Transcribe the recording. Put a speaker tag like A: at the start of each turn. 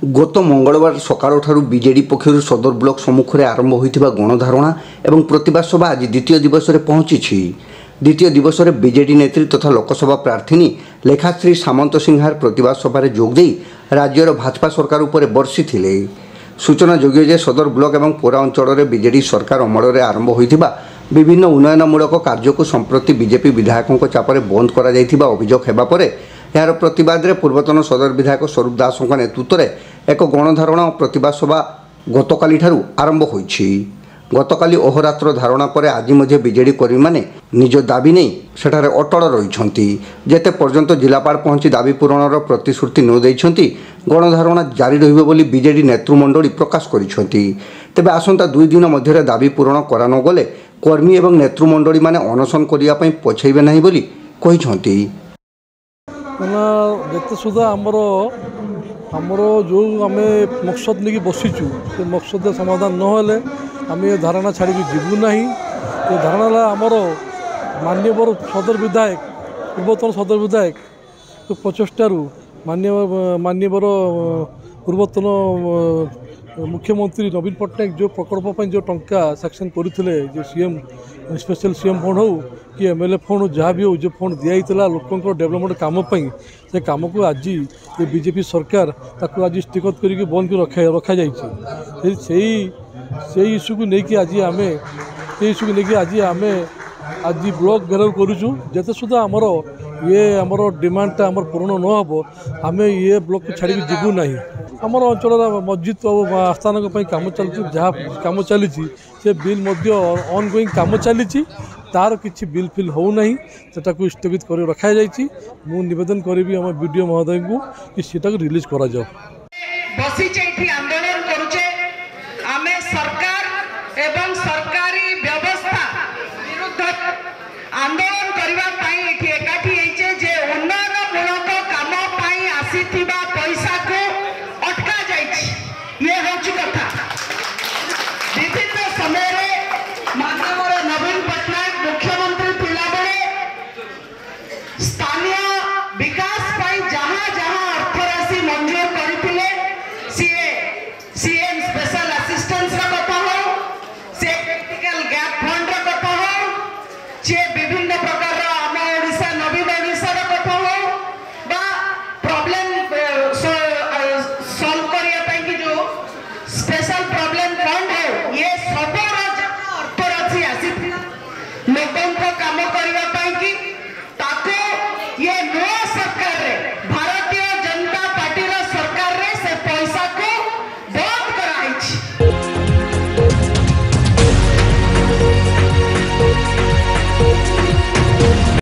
A: गत मंगलवार सकाळु बीजेडी पक्षर सदर ब्लॉक सम्मुखें आरंभ होता गणधारणा और प्रतिवाद सभा आज द्वितीय दिवस में पहुंची। द्वितीय दिवस में बीजेडी नेत्री तथा लोकसभा प्रार्थी लेखाश्री सामंत सिंहार प्रतिवाद सभा जोगदे राज्यर भाजपा सरकार उपर बर्षि थे। सूचना योग्य सदर ब्लॉक और पोरा अंचल में बीजेडी सरकार अमल में आरंभ होता विभिन्न उन्नयनमूलक कार्य को संप्रति बीजेपी विधायकों चापे बंद कर अभियोग होगा। यार प्रतिवाद में पूर्वतन सदर विधायक स्वरूप दासों नेतृत्व में एक गणधारणा और प्रतिवाद सभा गतकाली आरंभ होईछि। गतकाली अहोरात्र धारणा पर आज मध्य बीजेडी कर्मी माने निज दाबी नहीं सेठारे अटल रही जेते पर्यंत जिलापाल पहुंची दाबी पूरणर प्रतिश्रुति न देइछंती गणधारणा जारी रहिबो बोली बीजेडी नेतृमंडली प्रकाश करिछंती। तेबे आसंता 2 दिन मध्य दाबी पूरण करा न गले कर्मी एवं नेतृमंडली माने अनशन करिया पई पछैबे नाही बोली कहिछंती।
B: जिते सुधा आमर जो आम मकसद नहीं बसीचु से मकसद समाधान नहले आम ये धारणा छाड़ी जीवु ना। ये धारणा आमर माननीय सदर विधायक पूर्वतन सदर विधायक तो 25 माननीय पूर्वतन मुख्यमंत्री नवीन पट्टनायक जो प्रकल्प जो टंका सैक्शन करते जो सीएम स्पेशल सीएम फंड हो कि एमएलए फंड जहाँ भी हो जो फंड दिखाई लोक डेवलपमेंट काम से कम को आज ये बीजेपी सरकार ताको आज स्टिकत करके बंद कर रखा से इश्यू को लेकिन आज आम इश्यू को लेकिन आज ब्लॉक घेराव करुचु जिते सुधा आमर ये आमर डिमांडटा आमर पूर्ण न हो आम ये ब्लॉक को छाड़ी जीवु ना। आमर अंचल मस्जिद और आस्थान काम चलती जहाँ कम चली से बिल ऑन गोइंग कम चली तार किसी बिल फिल होना सेटा को स्थगित कर रखा मु निवेदन करी आम वीडियो महोदय को कि सेटा रिलीज करा जाओ।